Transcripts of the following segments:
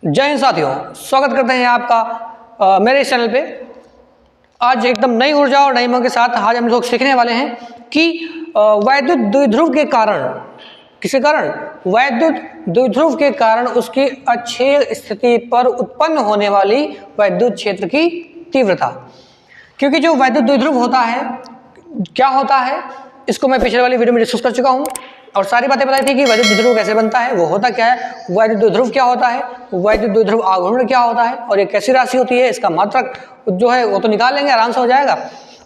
जय हिंद साथियों, स्वागत करते हैं आपका मेरे इस चैनल पे। आज एकदम नई ऊर्जा और नई उमंग के साथ आज हम लोग सीखने वाले हैं कि वैद्युत द्विध्रुव के कारण, किसके कारण, वैद्युत द्विध्रुव के कारण उसकी अक्षीय स्थिति पर उत्पन्न होने वाली वैद्युत क्षेत्र की तीव्रता। क्योंकि जो वैद्युत द्विध्रुव होता है, क्या होता है, इसको मैं पिछले वाली वीडियो में डिस्कस कर चुका हूँ और सारी बातें बताई थी कि वैद्युत द्विध्रुव कैसे बनता है, वो होता क्या है, वैद्युत द्विध्रुव क्या होता है, वैद्युत द्विध्रुव आघूर्ण क्या होता है और ये कैसी राशि होती है, इसका मात्रक जो है वो तो निकाल लेंगे, आराम से हो जाएगा।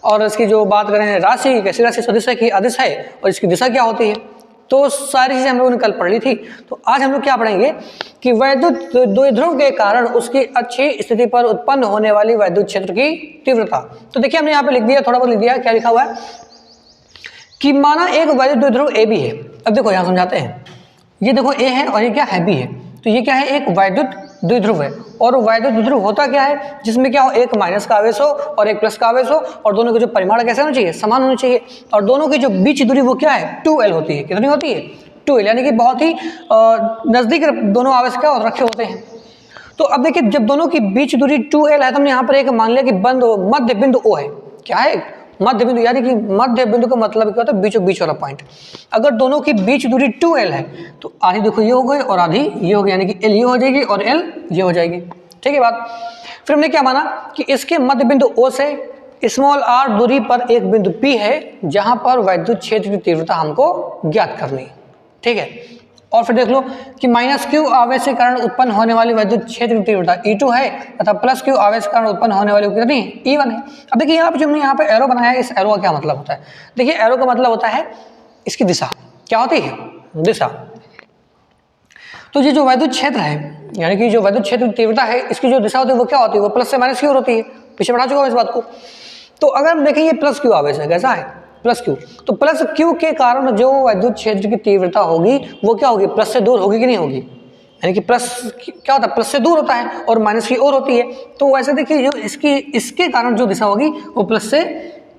और इसकी जो बात करें राशि, कैसी राशि सदिश है कि अदिश है और इसकी दिशा क्या होती है, तो सारी चीजें हम लोगों ने कल पढ़ ली थी। तो आज हम लोग क्या पढ़ेंगे कि वैद्युत द्विध्रुव के कारण उसकी अच्छी स्थिति पर उत्पन्न होने वाली वैद्युत क्षेत्र की तीव्रता। तो देखिए हमने यहाँ पे लिख दिया, थोड़ा बहुत लिख दिया, क्या लिखा हुआ है कि माना एक वैद्युत द्विध्रुव ए बी है। अब देखो यहाँ समझाते हैं, ये देखो ए है और ये क्या है, बी है। तो ये क्या है, एक वैद्युत द्विध्रुव है। और वैद्युत द्विध्रुव होता क्या है, जिसमें क्या हो, एक माइनस का आवेश हो और एक प्लस का आवेश हो और दोनों के जो परिमाण कैसे होना चाहिए, समान होना चाहिए। और दोनों की जो बीच दूरी वो क्या है, 2L होती है। कितनी होती है, 2L, यानी कि बहुत ही नजदीक दोनों आवेश क्या रखे होते हैं। तो अब देखिए, जब दोनों की बीच दूरी 2L है तो हमने यहाँ पर एक मान लिया कि मध्य बिंदु O है। क्या है, मध्य बिंदु, यानी कि मध्य बिंदु का मतलब क्या होता है, बीचों बीच वाला पॉइंट। अगर दोनों की बीच दूरी 2L है तो आधी देखो ये हो गई और आधी ये हो गई, यानी कि L ये हो जाएगी और L ये हो जाएगी। ठीक है बात। फिर हमने क्या माना कि इसके मध्य बिंदु O से स्मॉल r दूरी पर एक बिंदु P है जहां पर वैद्युत क्षेत्र की तीव्रता हमको ज्ञात करनी है। ठीक है। और फिर देख लो कि माइनस क्यू आवेश के कारण उत्पन्न होने वाली वैद्युत क्षेत्र की तीव्रता E2 है तथा प्लस क्यू आवेश के कारण उत्पन्न होने वाली कितनी, E1 है। अब देखिए यहाँ पे जो हमने यहाँ पे एरो बनाया है, इस एरो का क्या मतलब होता है। देखिए एरो का मतलब होता है इसकी दिशा। क्या होती है, दिशा। तो ये जो वैद्युत क्षेत्र है, यानी कि जो वैद्युत क्षेत्र की तीव्रता है, इसकी जो दिशा होती है वो क्या होती है, वो प्लस से माइनस की ओर होती है। पीछे बढ़ा चुका हूँ इस बात को। तो अगर हम देखें ये प्लस क्यू आवेश है, कैसा है, प्लस क्यू, तो प्लस क्यू के कारण जो वैद्युत क्षेत्र की तीव्रता होगी वो क्या होगी, प्लस से दूर होगी कि नहीं होगी। यानी कि प्लस क्या होता है, प्लस से दूर होता है और माइनस की ओर होती है। तो वैसे देखिए जो इसके कारण जो दिशा होगी वो प्लस से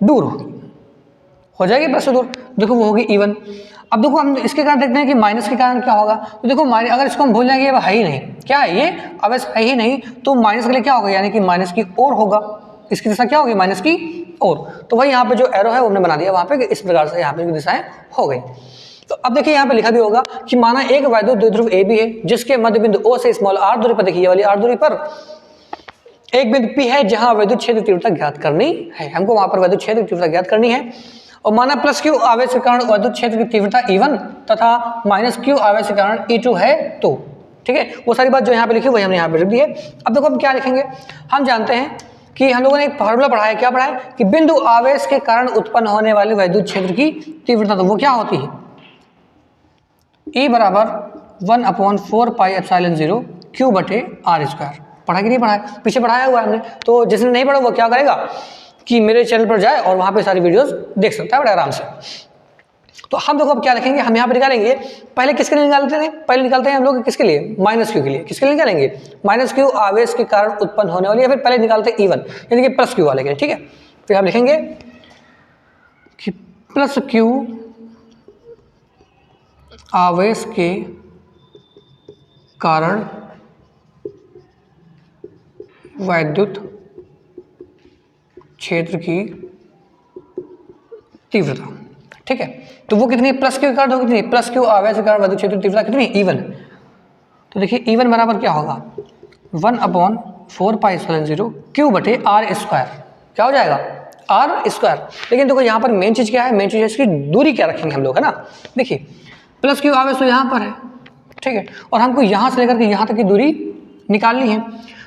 दूर होगी, हो जाएगी प्लस से दूर। देखो वो होगी E1। अब देखो हम इसके कारण देखते हैं कि माइनस के कारण क्या होगा। तो देखो अगर इसको हम भूल जाएंगे, ये है ही नहीं, क्या है, ये आवेश है ही नहीं, तो माइनस के लिए क्या होगा, यानी कि माइनस की ओर होगा। इसकी दिशा क्या होगी, माइनस की ओर। तो वही यहाँ पे जो एरो है वो हमने बना दिया वहाँ पे, इस प्रकार से यहाँ पे दिशाएं हो गई। तो अब देखिए यहाँ पे लिखा भी होगा कि माना एक वैद्युत द्विध्रुव ए बी है जिसके मध्य बिंदु O से स्मॉल r दूरी पर, देखिए ये वाली r दूरी पर एक बिंदु P है जहां वैद्युत क्षेत्र की तीव्रता ज्ञात करनी है। हमको वहां पर वैद्युत क्षेत्र की तीव्रता ज्ञात करनी है। और माना प्लस क्यू आवेश के कारण वैद्युत क्षेत्र की तीव्रता E1 तथा माइनस क्यू आवेश के कारण E2 है। तो ठीक है, वो सारी बात जो यहाँ पे लिखी वही हमने यहाँ पे लिख दी है। अब देखो हम क्या लिखेंगे, हम जानते हैं कि हम लोगों ने एक फार्मूला पढ़ा है, क्या पढ़ा है कि बिंदु आवेश के कारण उत्पन्न होने वाले वैद्युत क्षेत्र की तीव्रता, तो वो क्या होती है, E बराबर 1/4 पाई एप्सिलॉन 0 Q बटे r²। पढ़ा कि नहीं पढ़ा है, पीछे पढ़ाया हुआ है हमने। तो जिसने नहीं पढ़ा वो क्या करेगा कि मेरे चैनल पर जाए और वहां पे सारी वीडियोस देख सकता है बड़े आराम से। तो हम देखो अब क्या लिखेंगे, हम यहाँ पे निकालेंगे, पहले किसके लिए निकालते हैं, पहले निकालते हैं हम लोग किसके लिए, माइनस क्यू के लिए। किसके लिए निकालेंगे, माइनस क्यू आवेश के कारण उत्पन्न होने वाली, या फिर पहले निकालते हैं E1 यानी कि प्लस क्यू वाले के लिए। ठीक है, फिर हम लिखेंगे कि प्लस क्यू आवेश के कारण वैद्युत क्षेत्र की तीव्रता। ठीक है, तो वो कितनी, प्लस क्यू के कारण कितनी, प्लस क्यू आवेश के कारण वैद्युत क्षेत्र की तीव्रता कितनी, E1। तो देखिए E1 बराबर क्या होगा, 1/4 पाई एप्सिलॉन 0 Q बटे r²। क्या हो जाएगा, r²। लेकिन देखो यहाँ पर मेन चीज क्या है, मेन चीज है इसकी दूरी क्या रखेंगे हम लोग, है ना। देखिए प्लस क्यू आवेश तो यहाँ पर है, ठीक है, और हमको यहाँ से लेकर के यहाँ तक की दूरी निकालनी है।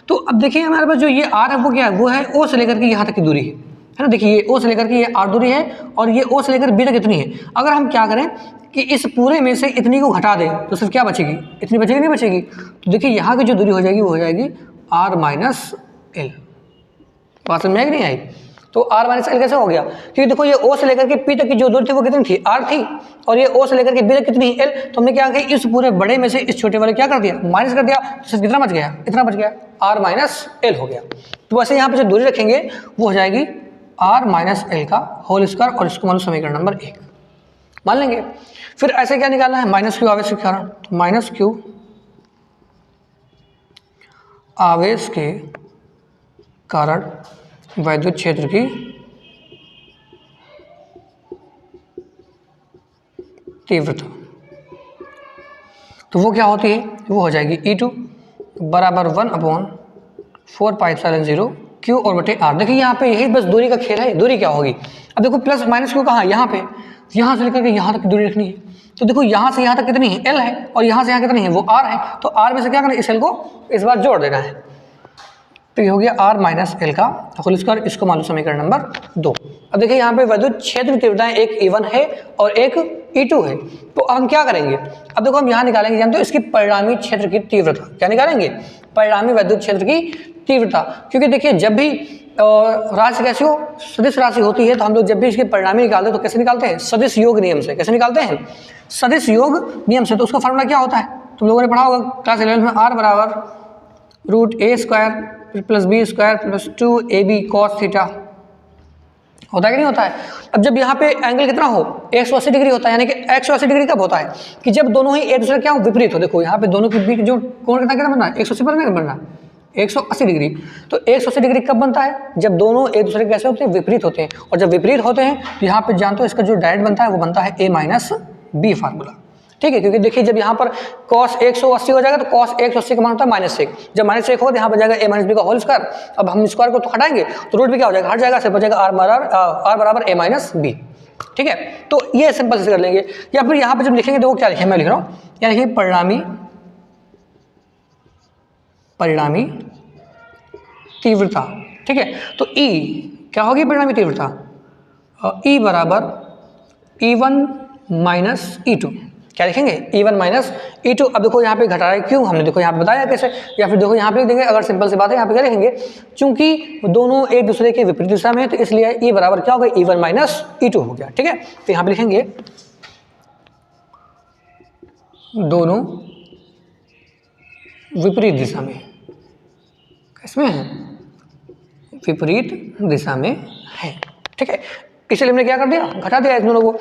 तो अब देखिए हमारे पास जो ये r है वो क्या है, वो है O से लेकर के यहाँ तक की दूरी है ना। देखिए ये O से लेकर के ये r दूरी है और ये O से लेकर B तक कितनी है। अगर हम क्या करें कि इस पूरे में से इतनी को घटा दें तो सिर्फ क्या बचेगी, इतनी बचेगी, नहीं बचेगी। तो देखिए यहाँ की जो दूरी हो जाएगी वो हो जाएगी r माइनस L। बात समझ में आई कि नहीं आई। तो r माइनस L कैसे हो गया, क्योंकि देखो ये O से लेकर के P तक की जो दूरी थी वो कितनी थी, r थी, और ये O से लेकर के B तक कितनी L। तो हमने क्या किया, इस पूरे बड़े में से इस छोटे वाले क्या कर दिया, माइनस कर दिया। तो सिर्फ कितना बच गया, इतना बच गया, r माइनस L हो गया। तो वैसे यहाँ पे जो दूरी रखेंगे वो हो जाएगी r माइनस L का होल स्क्वायर, और इसको मान लो समीकरण नंबर 1 मान लेंगे। फिर ऐसे क्या निकालना है, माइनस क्यू आवेश के कारण, तो माइनस क्यू आवेश के कारण वैद्युत क्षेत्र की तीव्रता, तो वो क्या होती है, वो हो जाएगी E2 बराबर 1/4πε0 Q और बटे R। देखिए यहाँ पे यही बस दूरी का खेल है, दूरी क्या होगी। अब देखो प्लस माइनस क्यों कहाँ, यहाँ पे, यहाँ से लेकर के यहाँ तक की दूरी रखनी है, तो देखो यहाँ से यहाँ तक कितनी है, L है, और यहाँ से यहाँ कितनी है, वो R है, तो R में से क्या करना है, इस L को इस बार जोड़ देना है, तो ये हो गया R माइनस L का होल स्क्वायर। इसको मान लो समीकरण नंबर 2। अब देखिए यहाँ पे वैद्युत क्षेत्र की तीव्रताएं एक E1 है और एक E2 है, तो अब हम क्या करेंगे, अब देखो हम यहाँ निकालेंगे जानते हो इसकी परिणामी क्षेत्र की तीव्रता, क्या निकालेंगे, परिणामी वैद्युत क्षेत्र की तीव्रता। क्योंकि देखिए जब भी राशि कैसी हो, सदिश राशि होती है, तो हम लोग जब भी इसके परिणामी निकालते हैं तो कैसे निकालते हैं, सदिश योग नियम से। कैसे निकालते हैं, सदिश योग नियम से। तो उसका फॉर्मूला क्या होता है, तुम लोगों ने पढ़ा होगा क्लास 11 में, R बराबर √a² + b² + 2ab cos theta, होता है कि नहीं होता है। अब जब यहाँ पे एंगल कितना हो, 180 डिग्री होता है, यानी कि 180 डिग्री कब होता है, कि जब दोनों ही एक दूसरे क्या हो, विपरीत हो। देखो यहाँ पे दोनों के बीच जो कोण कितना कितना बनना है, 180 पर नहीं बनना, 180 डिग्री। तो 180 डिग्री कब बनता है, जब दोनों एक दूसरे के कैसे होते हैं, विपरीत होते हैं। और जब विपरीत होते हैं तो यहाँ पे जानते हो इसका जो डायरेक्ट बनता है वो बनता है a माइनस बी फार्मूला, ठीक है। क्योंकि देखिए जब यहाँ पर cos 180 हो जाएगा तो cos 180 का मान होता है -1, जब -1 होगा तो यहाँ पर जाएगा a माइनस बी का होल स्क्वायर। अब हम स्क्वायर को तो हटाएंगे तो रूट भी क्या हो जाएगा, हट जाएगा, सिर्फ बचेगा r बराबर a माइनस बी, ठीक है। तो ये सिंपल से कर लेंगे। या फिर यहाँ पर जब लिखेंगे देखो क्या लिखे, मैं लिख रहा हूँ, या लिखिए परिणामी तीव्रता, ठीक है। तो E क्या होगी, परिणामी तीव्रता, E बराबर E1 माइनस E2, क्या लिखेंगे, E1 माइनस E2। अब देखो यहाँ पे घटा रहा है क्यों, हमने देखो यहाँ पे बताया कैसे, या फिर देखो यहाँ पे देंगे, अगर सिंपल सी बात है यहाँ पे क्या लिखेंगे, चूंकि दोनों एक दूसरे के विपरीत दिशा में है तो इसलिए E बराबर क्या होगा, E1 माइनस E2 हो गया, ठीक है। तो यहाँ पे लिखेंगे दोनों विपरीत दिशा में, किसमें है, विपरीत दिशा में है, ठीक है। इसलिए हमने क्या कर दिया, घटा दिया इन दोनों को।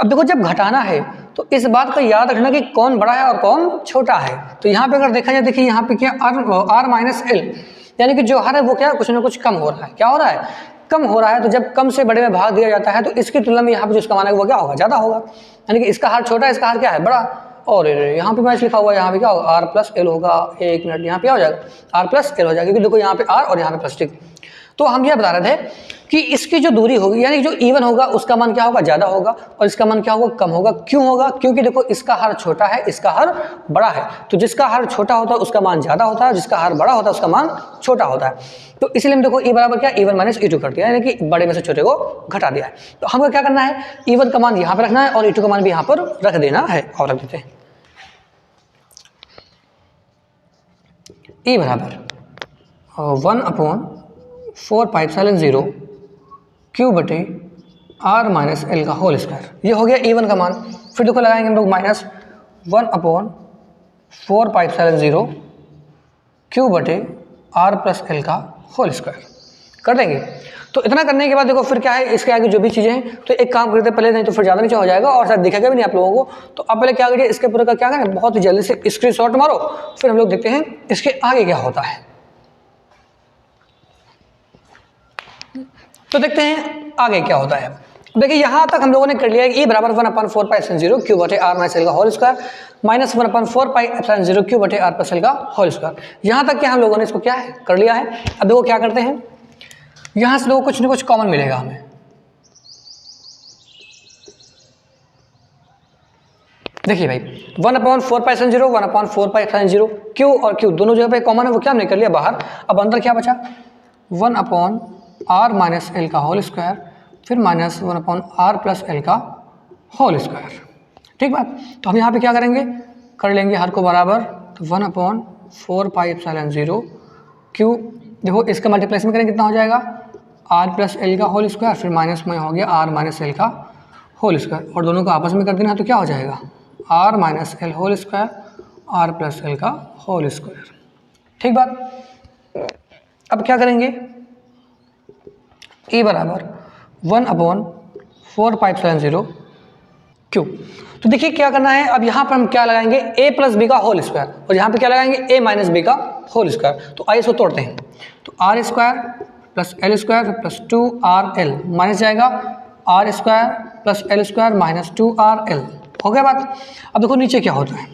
अब देखो जब घटाना है तो इस बात का याद रखना कि कौन बड़ा है और कौन छोटा है। तो यहाँ पे अगर देखा जाए, देखिए यहाँ पे क्या R माइनस L, यानी कि जो हर है वो क्या, कुछ ना कुछ कम हो रहा है, क्या हो रहा है, कम हो रहा है। तो जब कम से बड़े में भाग दिया जाता है तो इसकी तुलना में यहाँ पे जो इसका मान है वो क्या होगा, ज़्यादा होगा, यानी कि इसका हार छोटा है, इसका हार क्या है, बड़ा। और यहाँ पे मैच लिखा हुआ है, यहाँ पे क्या होगा, R प्लस L होगा, एक मिनट, यहाँ पे क्या हो जाएगा, R प्लस L हो जाएगा, क्योंकि देखो यहाँ पे R और यहाँ पे प्लस, ठीक। तो हम यह बता रहे थे कि इसकी जो दूरी होगी, यानी जो E1 होगा उसका मान क्या होगा, ज़्यादा होगा, और इसका मान क्या होगा, कम होगा। क्यों होगा, क्योंकि देखो इसका हर छोटा है, इसका हर बड़ा है, तो जिसका हर छोटा होता है उसका मान ज़्यादा होता है, जिसका हर बड़ा होता है उसका मान छोटा होता है। तो इसलिए हम देखो E बराबर क्या, E1 माइनस E2 कर दिया, यानी कि बड़े में से छोटे को घटा दिया है। तो हमको क्या करना है, E1 का मान यहाँ पर रखना है और E2 का मान भी यहाँ पर रख देना है, और रख देते हैं। E बराबर 1/4πε0 Q बटे R माइनस L का होल स्क्वायर, ये हो गया E1 का मान। फिर देखो लगाएंगे हम लोग -1/4πε0 Q बटे R प्लस L का होल स्क्वायर कर देंगे। तो इतना करने के बाद देखो फिर क्या है, इसके आगे जो भी चीज़ें हैं, तो एक काम करते पहले, नहीं तो फिर ज़्यादा नीचे हो जाएगा और शायद दिखेगा भी नहीं आप लोगों को। तो आप पहले क्या करिए, इसके पूरे का क्या करें, बहुत जल्दी से स्क्रीनशॉट मारो, फिर हम लोग देखते हैं इसके आगे क्या होता है। तो देखते हैं आगे क्या होता है। देखिए यहाँ तक हम लोगों ने कर लिया है, E बराबर 1/4πε0 Q बटे R माइनस L का होल स्क्वायर माइनस 1/4πε0 Q बटे R प्लस L का होल स्क्वायर। यहाँ तक क्या हम लोगों ने इसको क्या है, कर लिया है। अब देखो क्या करते हैं, यहाँ से लोगों कुछ ना कुछ कॉमन मिलेगा हमें। देखिए भाई 1/4πε0 1/4πε0 Q और Q दोनों जगह पे कॉमन है, वो क्या हमने कर लिया बाहर। अब अंदर क्या बचा, 1/R माइनस L का होल स्क्वायर, फिर माइनस 1/R प्लस L का होल स्क्वायर, ठीक बात। तो हम यहाँ पे क्या करेंगे, कर लेंगे हर को बराबर, तो 1/4πε0 Q, देखो इसका मल्टीप्लेक्स में करेंगे कितना हो जाएगा, R प्लस L का होल स्क्वायर, फिर माइनस में हो गया R माइनस L का होल स्क्वायर, और दोनों को आपस में कर देना है तो क्या हो जाएगा, R minus L whole square R plus L का होल स्क्वायर, ठीक बात। अब क्या करेंगे, E बराबर 1/4πε0 क्यू। तो देखिए क्या करना है, अब यहाँ पर हम क्या लगाएंगे, a प्लस बी का होल स्क्वायर, और यहाँ पे क्या लगाएंगे a माइनस बी का होल स्क्वायर। तो आइए इसको तोड़ते हैं। तो R square plus L square plus 2RL minus जाएगा R square plus L square minus 2RL। हो गया बात। अब देखो नीचे क्या होता है,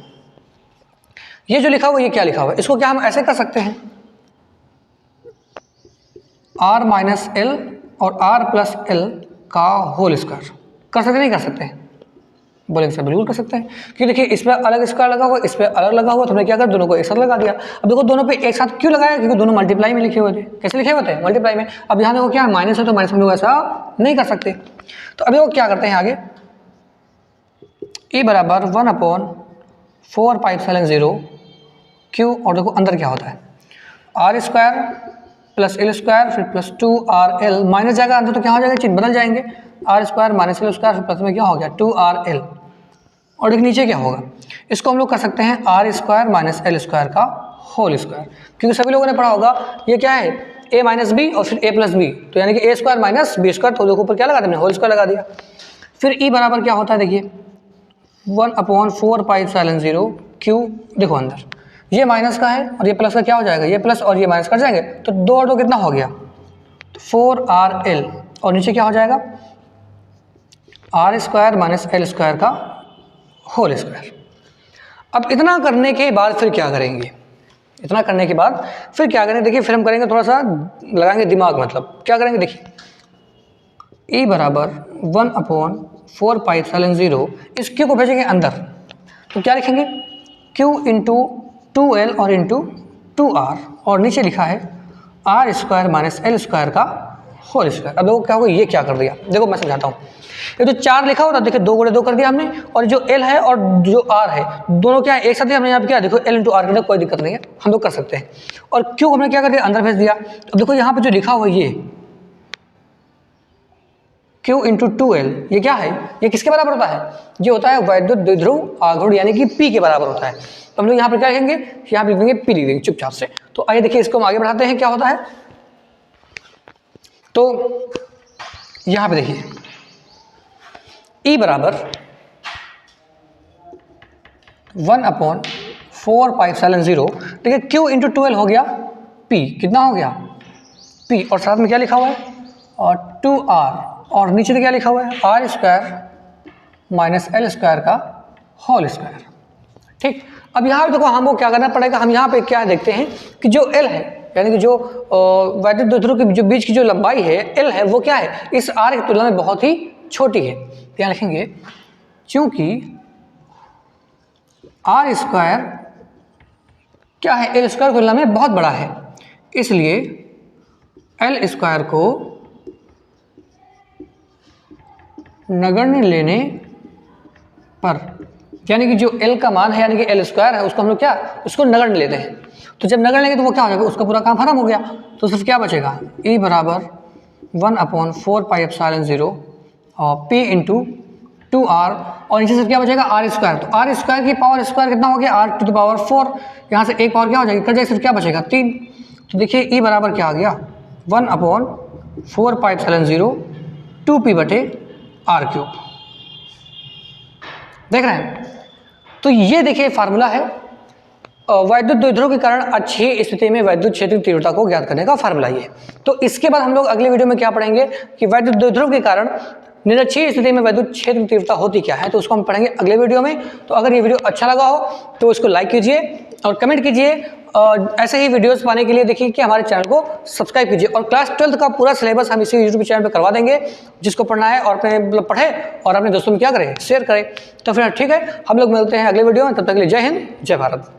ये जो लिखा हुआ ये क्या लिखा हुआ है, इसको क्या हम ऐसे कर सकते हैं, r माइनस एल और r प्लस एल का होल स्क्वायर। कर सकते नहीं कर सकते? बोलेंगे सर बिल्कुल कर सकते हैं, क्योंकि देखिए इस पर अलग स्क्वायर लगा हुआ, इस पर अलग लगा हुआ, तो हमने क्या कर दोनों को एक साथ लगा दिया। अब देखो दोनों पे एक साथ क्यों लगाया, क्योंकि दोनों मल्टीप्लाई में लिखे हुए थे। कैसे लिखे हुए थे? मल्टीप्लाई में। अब यहाँ देखो क्या है, माइनस है, तो माइनस हम लोग ऐसा नहीं कर सकते। तो अभी वो क्या करते हैं आगे, e बराबर 1/4πε0 क्यू, और देखो अंदर क्या होता है, R square plus L square फिर प्लस 2RL माइनस जाएगा अंदर, तो क्या हो जाएगा, चिन्ह बदल जाएंगे, R square minus L square फिर प्लस में क्या हो गया 2RL। और एक नीचे क्या होगा, इसको हम लोग कर सकते हैं R square minus L square का होल स्क्वायर, क्योंकि सभी लोगों ने पढ़ा होगा ये क्या है, a माइनस बी और फिर a प्लस बी, तो यानी कि a square minus B square, तो देखो ऊपर क्या लगा दिया, होल स्क्वायर लगा दिया। फिर e बराबर क्या होता है, देखिए 1/4πε0 क्यू, देखो अंदर ये माइनस का है और ये प्लस का क्या हो जाएगा, ये प्लस और ये माइनस कर जाएंगे, तो 2 और 2 कितना हो गया, 4RL, और नीचे क्या हो जाएगा, R square minus L square का होल स्क्वायर। अब इतना करने के बाद फिर क्या करेंगे, इतना करने के बाद फिर क्या करेंगे, देखिए फिर हम करेंगे थोड़ा सा लगाएंगे दिमाग, मतलब क्या करेंगे, देखिए e बराबर 1/4πε0, इस क्यू को भेजेंगे अंदर, तो क्या लिखेंगे, q इंटू 2l और इंटू 2r, और नीचे लिखा है R square minus L square का होल स्क्वायर। अब देखो क्या होगा, ये क्या कर दिया, देखो मैं समझाता हूँ। ये जो 4 लिखा होता है, देखिए 2 गुणे 2 कर दिया हमने, और जो l है और जो r है दोनों क्या है एक साथ ही, हमने यहाँ पे क्या देखो l इंटू आर कर दिया, कोई दिक्कत नहीं है, हम लोग कर सकते हैं। और क्यों हमने क्या कर दिया, अंदर भेज दिया। तो देखो यहाँ पे जो लिखा हुआ ये q इंटू 2l, ये क्या है, ये किसके बराबर होता है, ये होता है वैद्युत द्विध्रुव आघूर्ण यानी कि p के बराबर होता है। तो हम लोग यहाँ पर क्या लिखेंगे, यहाँ पे लिख देंगे p लिख देंगे चुपचाप से। तो आइए देखिए इसको हम आगे बढ़ाते हैं, क्या होता है। तो यहाँ पे देखिए e बराबर 1/4πε0, देखिए q इंटू 2l हो गया p, कितना हो गया p, और साथ में क्या लिखा हुआ है, और 2r, और नीचे तो क्या लिखा हुआ है, R square minus L square का होल स्क्वायर। ठीक, अब यहाँ पे देखो हमको क्या करना पड़ेगा, हम यहाँ पे क्या देखते हैं कि जो l है यानी कि जो वैद्युत द्विध्रुव के जो बीच की जो लंबाई है l है, वो क्या है, इस r की तुलना में बहुत ही छोटी है। क्या लिखेंगे, क्योंकि आर स्क्वायर क्या है, एल स्क्वायर की तुलना में बहुत बड़ा है, इसलिए एल स्क्वायर को नगण्य लेने पर, यानी कि जो एल का मान है यानी कि एल स्क्वायर है, उसको हम लोग क्या, उसको नगण्य लेते हैं। तो जब नगण्य लेंगे तो वो क्या हो जाएगा, उसका पूरा काम खत्म हो गया। तो सिर्फ क्या बचेगा, e बराबर 1/4πε0 और p इंटू 2r, और नीचे से क्या बचेगा, आर स्क्वायर। तो आर स्क्वायर की पावर स्क्वायर कितना हो गया, r टू द पावर 4, यहाँ से एक पावर क्या हो जाएगी, कट जाएगी, सिर्फ क्या बचेगा 3। तो देखिए e बराबर क्या आ गया, 1/4πε0 2p बटे r क्यूब। देख रहे हैं, तो ये देखिए फार्मूला है वैद्युत द्विध्रुव के कारण अच्छी स्थिति में वैद्युत क्षेत्र की तीव्रता को ज्ञात करने का फार्मूला ये। तो इसके बाद हम लोग अगले वीडियो में क्या पढ़ेंगे कि वैद्युत द्विध्रुव के कारण निरक्षीय स्थिति में वैद्युत क्षेत्र की तीव्रता होती क्या है, तो उसको हम पढ़ेंगे अगले वीडियो में। तो अगर ये वीडियो अच्छा लगा हो तो इसको लाइक कीजिए और कमेंट कीजिए, ऐसे ही वीडियोस पाने के लिए देखिए कि हमारे चैनल को सब्सक्राइब कीजिए। और क्लास 12th का पूरा सिलेबस हम इसी यूट्यूब चैनल पर करवा देंगे, जिसको पढ़ना है और अपने मतलब पढ़े और अपने दोस्तों में क्या करें, शेयर करें। तो फिर ठीक है, हम लोग मिलते हैं अगले वीडियो में, तब तक के लिए जय हिंद जय भारत।